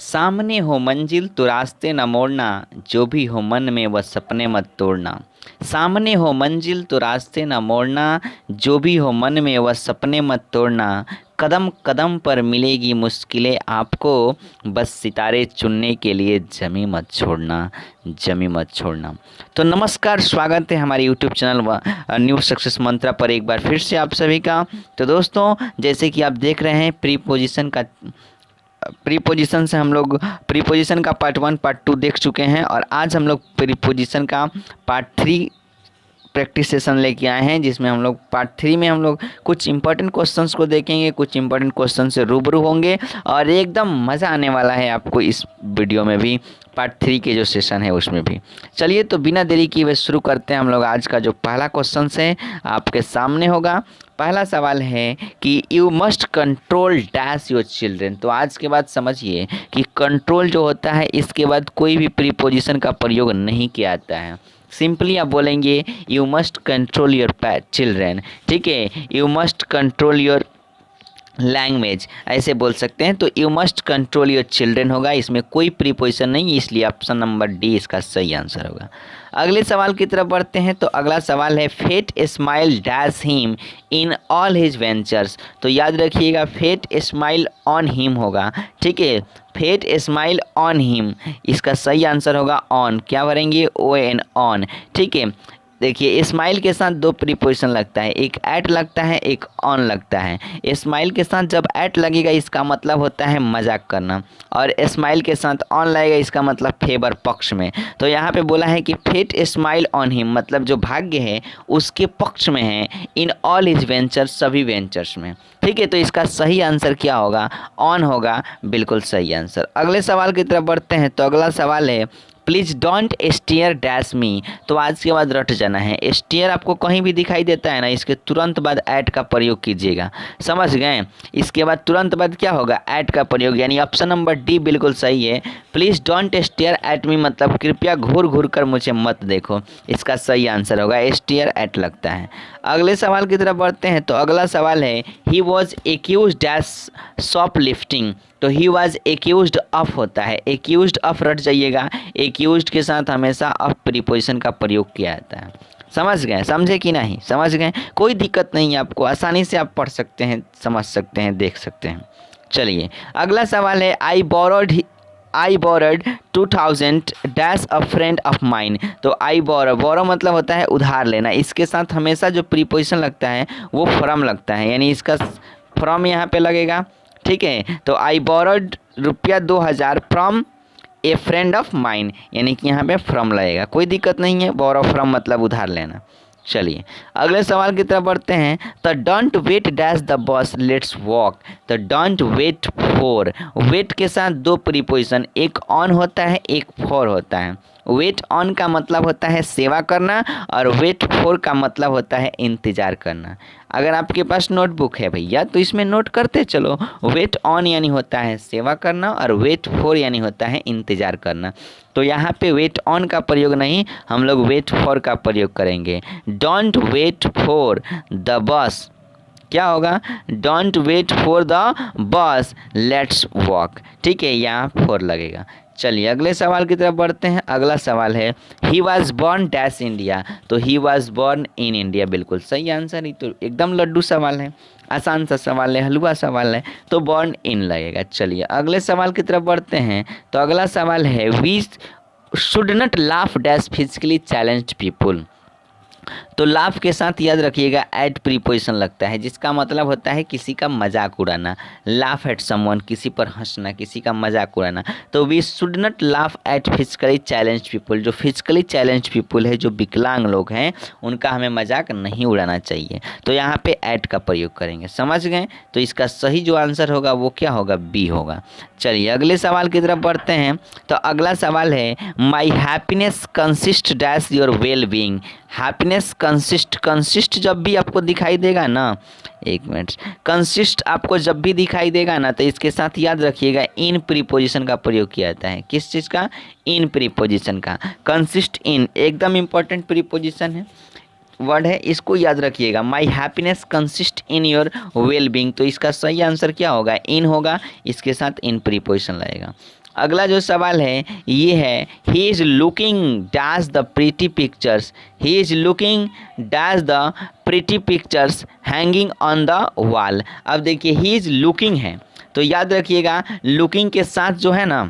सामने हो मंजिल तो रास्ते न मोड़ना, जो भी हो मन में वह सपने मत तोड़ना। सामने हो मंजिल तो रास्ते न मोड़ना, जो भी हो मन में वह सपने मत तोड़ना। कदम कदम पर मिलेगी मुश्किलें आपको, बस सितारे चुनने के लिए जमी मत छोड़ना, जमी मत छोड़ना। तो नमस्कार, स्वागत है हमारे यूट्यूब चैनल न्यू सक्सेस मंत्रा पर एक बार फिर से आप सभी का। तो दोस्तों, जैसे कि आप देख रहे हैं प्रीपोजिशन से हम लोग प्रीपोजिशन का पार्ट 1 पार्ट 2 देख चुके हैं और आज हम लोग प्रीपोजिशन का पार्ट 3 प्रैक्टिस सेशन लेके आए हैं, जिसमें हम लोग पार्ट 3 में हम लोग कुछ इंपॉर्टेंट क्वेश्चंस को देखेंगे, कुछ इंपॉर्टेंट क्वेश्चन से रूबरू होंगे और एकदम मज़ा आने वाला है आपको इस वीडियो में भी, पार्ट 3 के जो सेशन है उसमें भी। चलिए, तो बिना देरी किए हुए शुरू करते हैं हम लोग। आज का जो पहला क्वेश्चन है आपके सामने होगा। पहला सवाल है कि you must control dash your children. तो आज के बाद समझिए कि कंट्रोल जो होता है इसके बाद कोई भी प्रीपोजिशन का प्रयोग नहीं किया जाता है। सिंपली आप बोलेंगे you must control your children, ठीक है। You must control your language ऐसे बोल सकते हैं। तो you must control your children होगा, इसमें कोई प्रीपोजिशन नहीं, इसलिए ऑप्शन नंबर डी इसका सही आंसर होगा। अगले सवाल की तरफ बढ़ते हैं। तो अगला सवाल है fate smile dash him in all his ventures. तो याद रखिएगा फेट स्माइल ऑन हिम होगा, ठीक है। फेट स्माइल ऑन हिम, इसका सही आंसर होगा ऑन। क्या भरेंगे? ओ एन ऑन, ठीक है। देखिए, स्माइल के साथ दो प्रीपोजिशन लगता है, एक एट लगता है, एक ऑन लगता है। स्माइल के साथ जब एट लगेगा इसका मतलब होता है मजाक करना, और स्माइल के साथ ऑन लगेगा इसका मतलब फेवर, पक्ष में। तो यहाँ पे बोला है कि फेट स्माइल ऑन हिम, मतलब जो भाग्य है उसके पक्ष में है, इन ऑल हिज वेंचर्स, सभी वेंचर्स में, ठीक है। तो इसका सही आंसर क्या होगा? ऑन होगा, बिल्कुल सही आंसर। अगले सवाल की तरफ बढ़ते हैं। तो अगला सवाल है please don't stare dash me. तो आज के बाद रट जाना है। स्टेयर आपको कहीं भी दिखाई देता है ना, इसके तुरंत बाद ऐट का प्रयोग कीजिएगा, समझ गए। इसके बाद तुरंत बाद क्या होगा? ऐट का प्रयोग, यानी ऑप्शन नंबर डी बिल्कुल सही है। Please don't stare at me मतलब कृपया घूर घूर कर मुझे मत देखो, इसका सही आंसर होगा। स्टेयर एट लगता है। अगले सवाल की तरफ बढ़ते हैं। तो अगला सवाल है he was accused dash shoplifting. तो ही वॉज एक्यूज्ड ऑफ होता है, एक्यूज्ड ऑफ रट जाइएगा। एक्यूज्ड के साथ हमेशा ऑफ प्रीपोजिशन का प्रयोग किया जाता है। समझ गए? समझे कि नहीं? समझ गए? कोई दिक्कत नहीं है, आपको आसानी से आप पढ़ सकते हैं, समझ सकते हैं, देख सकते हैं। चलिए, अगला सवाल है I borrowed 2000 dash a friend of mine. तो आई बोरो मतलब होता है उधार लेना, इसके साथ हमेशा जो प्रीपोजिशन लगता है वो फ्रॉम लगता है, यानी इसका फ्रॉम यहाँ पे लगेगा, ठीक है। तो आई बोरोड रुपया 2000 from A friend of mine, यानी कि यहाँ पे फ्रॉम लगेगा, कोई दिक्कत नहीं है। बोरो फ्रॉम मतलब उधार लेना। चलिए, अगले सवाल की तरफ बढ़ते हैं। तो don't wait dash the bus let's walk. तो डोंट वेट फॉर, वेट के साथ दो प्रीपोजिशन, एक ऑन होता है, एक फॉर होता है। वेट ऑन का मतलब होता है सेवा करना, और वेट फॉर का मतलब होता है इंतज़ार करना। अगर आपके पास नोटबुक है भैया तो इसमें नोट करते चलो। वेट ऑन यानी होता है सेवा करना, और वेट फॉर यानी होता है इंतज़ार करना। तो यहाँ पे वेट ऑन का प्रयोग नहीं, हम लोग वेट फॉर का प्रयोग करेंगे। Don't wait for the bus, क्या होगा? Don't wait for the bus let's walk, ठीक है, यहाँ फॉर लगेगा। चलिए, अगले सवाल की तरफ बढ़ते हैं। अगला सवाल है he was born dash India. तो he was born in India, बिल्कुल सही आंसर। ही तो एकदम लड्डू सवाल है, आसान सा सवाल है, हलवा सवाल है, तो बॉर्न इन लगेगा। चलिए, अगले सवाल की तरफ बढ़ते हैं। तो अगला सवाल है we should not laugh dash physically challenged people. तो लाफ के साथ याद रखिएगा एट प्रीपोजिशन लगता है, जिसका मतलब होता है किसी का मजाक उड़ाना। लाफ एट समवन, किसी पर हंसना, किसी का मजाक उड़ाना। तो we should not laugh at physically challenge people, जो फिजिकली चैलेंज पीपुल है, जो विकलांग लोग हैं, उनका हमें मजाक नहीं उड़ाना चाहिए। तो यहाँ पे एट का प्रयोग करेंगे, समझ गए। तो इसका सही जो आंसर होगा वो क्या होगा? बी होगा। चलिए, अगले सवाल की तरफ बढ़ते हैं। तो अगला सवाल है my happiness consist dash your well being. Happiness consist जब भी आपको दिखाई देगा ना, एक मिनट, कंसिस्ट आपको जब भी दिखाई देगा ना, तो इसके साथ याद रखिएगा इन प्रीपोजिशन का प्रयोग किया जाता है। किस चीज़ का? इन प्रीपोजिशन का। कंसिस्ट इन एकदम इम्पॉर्टेंट प्रीपोजिशन है, वर्ड है, इसको याद रखिएगा। My happiness consist in your well being. तो इसका सही आंसर क्या होगा? इन होगा, इसके साथ इन प्रीपोजिशन लगेगा। अगला जो सवाल है ये है, he is looking dash the pretty pictures, he is looking dash the pretty pictures hanging on the wall. अब देखिए ही इज लुकिंग है तो याद रखिएगा लुकिंग के साथ जो है ना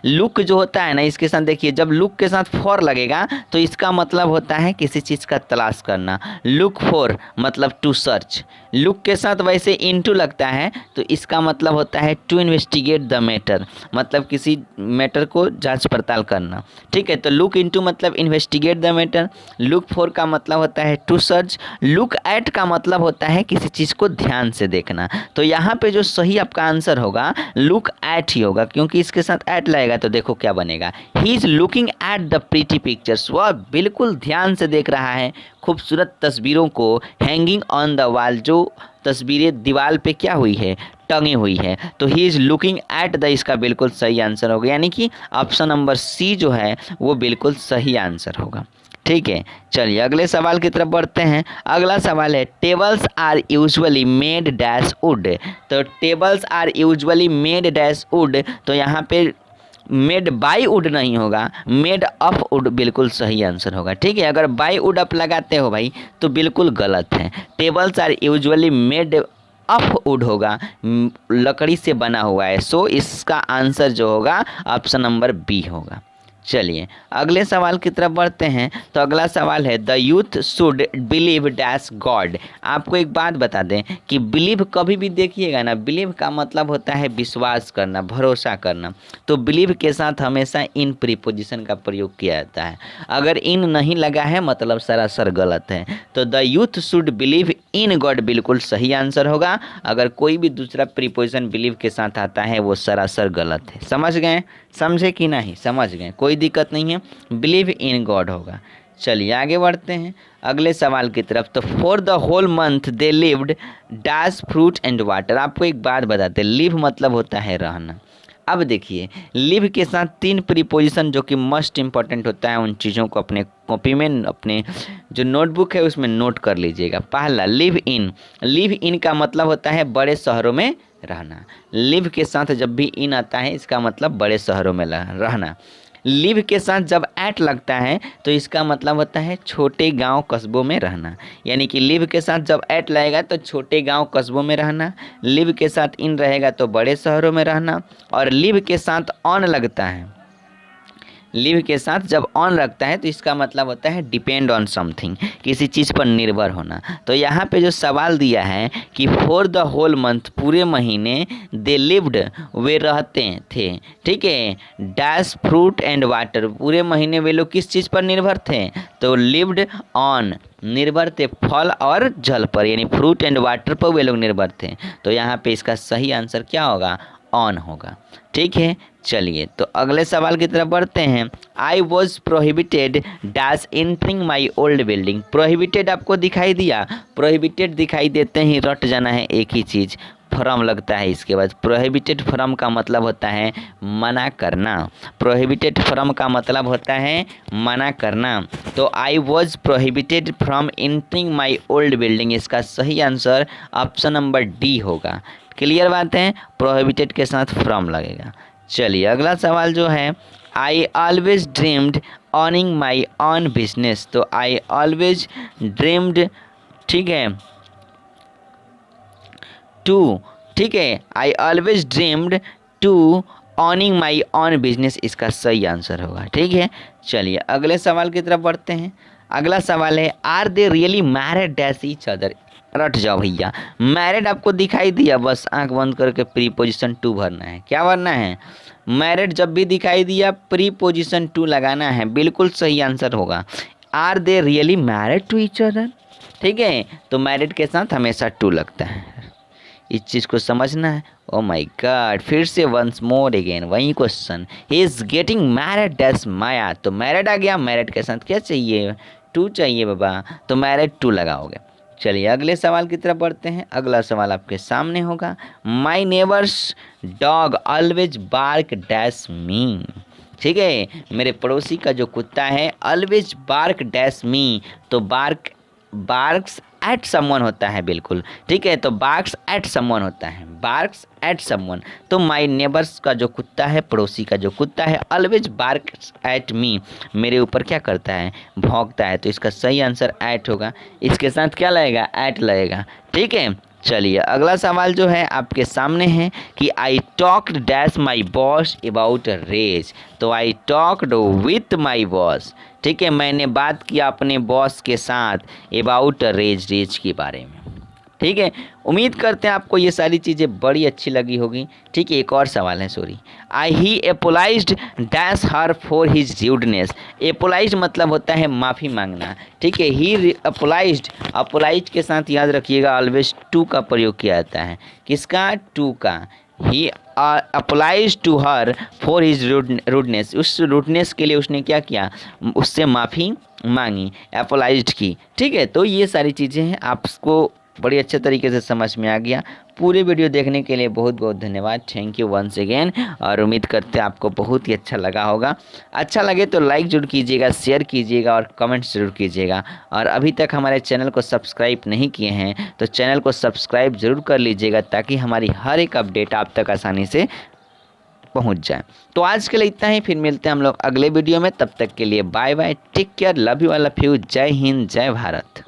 लुक जो होता है ना, इसके साथ देखिए जब लुक के साथ फॉर लगेगा तो इसका मतलब होता है किसी चीज़ का तलाश करना। लुक फॉर मतलब टू सर्च। लुक के साथ वैसे इनटू लगता है तो इसका मतलब होता है टू इन्वेस्टिगेट द मैटर, मतलब किसी मैटर को जांच पड़ताल करना। ठीक है, तो लुक इनटू मतलब investigate the matter. Look for का मतलब होता है टू सर्च। लुक एट का मतलब होता है किसी चीज़ को ध्यान से देखना। तो यहाँ पे जो सही आपका आंसर होगा लुक एट ही होगा, क्योंकि इसके साथ एट लगेगा तो देखो क्या बनेगा, he is looking at the pretty pictures. वह बिल्कुल ध्यान से देख रहा है खूबसूरत तस्वीरों को, हैंगिंग ऑन द वॉल, जो तस्वीरें दीवार पे क्या हुई है, टंगी हुई है। तो he is looking at the इसका बिल्कुल सही आंसर होगा, यानी कि ऑप्शन नंबर सी जो है वो बिल्कुल सही आंसर होगा। ठीक है, चलिए अगले सवाल की तरफ बढ़ते हैं। अगला सवाल है, tables are usually made dash wood. तो tables are usually made dash wood, तो यहाँ पे मेड बाई वुड नहीं होगा, मेड ऑफ वुड बिल्कुल सही आंसर होगा। ठीक है, अगर बाई वुड आप लगाते हो भाई तो बिल्कुल गलत है। Tables are usually made of wood होगा, लकड़ी से बना हुआ है। सो इसका आंसर जो होगा ऑप्शन नंबर बी होगा। चलिए अगले सवाल की तरफ बढ़ते हैं। तो अगला सवाल है, the youth should believe dash God. आपको एक बात बता दें कि बिलीव कभी भी देखिएगा ना, बिलीव का मतलब होता है विश्वास करना, भरोसा करना। तो बिलीव के साथ हमेशा इन प्रीपोजिशन का प्रयोग किया जाता है। अगर इन नहीं लगा है मतलब सरासर गलत है। तो the youth should believe in God बिल्कुल सही आंसर होगा। अगर कोई भी दूसरा प्रीपोजिशन बिलीव के साथ आता है वो सरासर गलत है। समझ गए? समझे कि नहीं? समझ गए, कोई दिक्कत नहीं है, बिलीव इन गॉड होगा। चलिए आगे बढ़ते हैं अगले सवाल की तरफ। तो for the whole month they lived dash fruit and water. आपको एक बात बताते हैं, लिव मतलब होता है रहना। अब देखिए लिव के साथ तीन प्रीपोजिशन जो कि मस्ट इम्पॉर्टेंट होता है, उन चीज़ों को अपने कॉपी में, अपने जो नोटबुक है उसमें नोट कर लीजिएगा। पहला लिव इन। लिव इन का मतलब होता है बड़े शहरों में रहना। लिव के साथ जब भी इन आता है इसका मतलब बड़े शहरों में रहना। लिव के साथ जब एट लगता है तो इसका मतलब होता है छोटे गांव कस्बों में रहना। यानी कि लिव के साथ जब एट लगेगा तो छोटे गांव कस्बों में रहना, लिव के साथ इन रहेगा तो बड़े शहरों में रहना, और लिव के साथ ऑन लगता है, लिव के साथ जब ऑन लगता है तो इसका मतलब होता है डिपेंड ऑन समथिंग, किसी चीज़ पर निर्भर होना। तो यहाँ पे जो सवाल दिया है कि फॉर द होल मंथ, पूरे महीने, दे लिव्ड, वे रहते थे, ठीक है, डैश फ्रूट एंड वाटर, पूरे महीने वे लोग किस चीज़ पर निर्भर थे, तो लिव्ड ऑन, निर्भर थे फल और जल पर, यानी फ्रूट एंड वाटर पर वे लोग निर्भर थे। तो यहाँ पे इसका सही आंसर क्या होगा? ऑन होगा। ठीक है, चलिए तो अगले सवाल की तरफ बढ़ते हैं। I was prohibited dash entering my old building. Prohibited आपको दिखाई दिया, प्रोहिबिटेड दिखाई देते ही रट जाना है एक ही चीज़, फ्रॉम लगता है इसके बाद। प्रोहिबिटेड फ्रॉम का मतलब होता है मना करना, प्रोहिबिटेड फ्रॉम का मतलब होता है मना करना। तो I was prohibited from entering my old building, इसका सही आंसर ऑप्शन नंबर डी होगा। क्लियर बात है, प्रोहिबिटेड के साथ फ्रॉम लगेगा। चलिए अगला सवाल जो है, I always dreamed owning my own business. तो आई ऑलवेज ड्रीम्ड, ठीक है, टू, ठीक है, I always dreamed to owning my own business, इसका सही आंसर होगा। ठीक है, चलिए अगले सवाल की तरफ बढ़ते हैं। अगला सवाल है, are they really married dash each other. रट जाओ भैया, मैरिड आपको दिखाई दिया, बस आंख बंद करके प्रीपोजिशन टू भरना है। क्या भरना है? मैरिड जब भी दिखाई दिया प्रीपोजिशन टू लगाना है, बिल्कुल सही आंसर होगा। Are they really married to each other, ठीक है, तो मैरिड के साथ हमेशा टू लगता है, इस चीज़ को समझना है। ओ माय गॉड, फिर से वंस मोर अगेन वही question, he is getting married dash Maya. तो मैरिड आ गया, मैरिड के साथ क्या चाहिए? टू चाहिए बाबा, तो मैरिड टू लगाओगे। चलिए अगले सवाल की तरफ बढ़ते हैं। अगला सवाल आपके सामने होगा, my neighbour's dog always bark dash me. ठीक है, मेरे पड़ोसी का जो कुत्ता है ऑलवेज बार्क डैश मी, तो बार्क, बार्क्स एट समवन होता है बिल्कुल, ठीक है। तो बार्क्स एट समवन होता है, बार्क्स एट समवन। तो माय नेबर्स का जो कुत्ता है, पड़ोसी का जो कुत्ता है, ऑलवेज बार्क्स एट मी, मेरे ऊपर क्या करता है, भौंकता है। तो इसका सही आंसर एट होगा। इसके साथ क्या लगेगा, एट लगेगा, ठीक है। चलिए अगला सवाल जो है आपके सामने है कि I talked dash my boss about raise. तो I talked with my boss, ठीक है, मैंने बात किया अपने बॉस के साथ अबाउट रेज, रेज के बारे में, ठीक है। उम्मीद करते हैं आपको ये सारी चीज़ें बड़ी अच्छी लगी होगी, ठीक है। एक और सवाल है, sorry, I he apologized dash her for his rudeness. Apologized मतलब होता है माफ़ी मांगना, ठीक है। ही एपोलाइज्ड, अपोलाइज के साथ याद रखिएगा ऑलवेज टू का प्रयोग किया जाता है, किसका, टू का। He apologize to her for his rudeness, उस रूडनेस के लिए उसने क्या किया, उससे माफ़ी मांगी, एपोलाइज्ड की, ठीक है। तो ये सारी चीज़ें हैं, आपको बड़ी अच्छे तरीके से समझ में आ गया। पूरे वीडियो देखने के लिए बहुत बहुत धन्यवाद, थैंक यू वंस अगेन। और उम्मीद करते हैं आपको बहुत ही अच्छा लगा होगा। अच्छा लगे तो लाइक जरूर कीजिएगा, शेयर कीजिएगा और कमेंट्स जरूर कीजिएगा। और अभी तक हमारे चैनल को सब्सक्राइब नहीं किए हैं तो चैनल को सब्सक्राइब जरूर कर लीजिएगा, ताकि हमारी हर एक अपडेट आप तक आसानी से पहुंच जाए। तो आज के लिए इतना ही, फिर मिलते हैं हम लोग अगले वीडियो में। तब तक के लिए bye bye, take care, love you, I love you, जय हिंद, जय भारत।